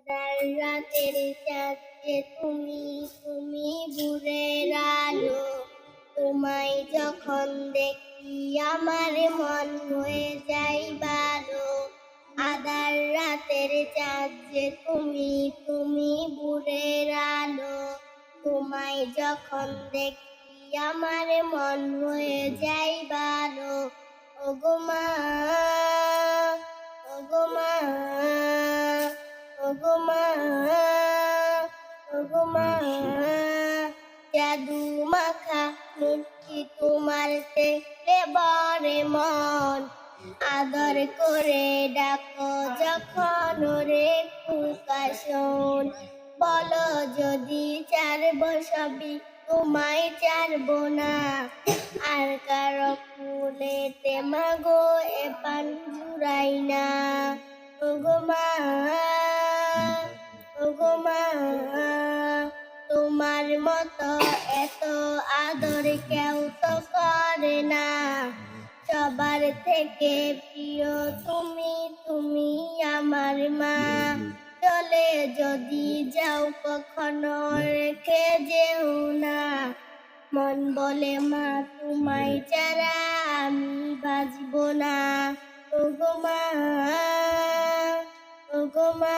রাতের চাঁদ যে তুমি তুমি ভোরের আলো, তোমায় যখন দেখি আমার মন হয়ে যায় ভালো। আধার রাতের চাঁদ যে তুমি তুমি ভোরের আলো, তোমায় যখন দেখি আমার মন হয়ে যায় ভালো। ওগো মা, ওগো মা, ওগো মা, ওগো মা, জাদু মাখা মুখটি তোমার দেখলে বরে মন, আদর করে ডাকো যখন ওরে খোকা শোন। বলো যদি ছাড়বো সবই তোমায় ছাড়বো না, আর কারো ফুলেতে মাগো এ পান জুড়াই না। ওগো মা, ওগো মা, তোমার মতো এত আদর কেউ তো করে না। সবার থেকে প্রিয় তুমি তুমি আমার মা। চলে যদি যাও কখনো রেখে যেও না, মন বলে মা তোমায় ছাড়া আমি বাঁচবো না। ওগো মা, ওগো মা।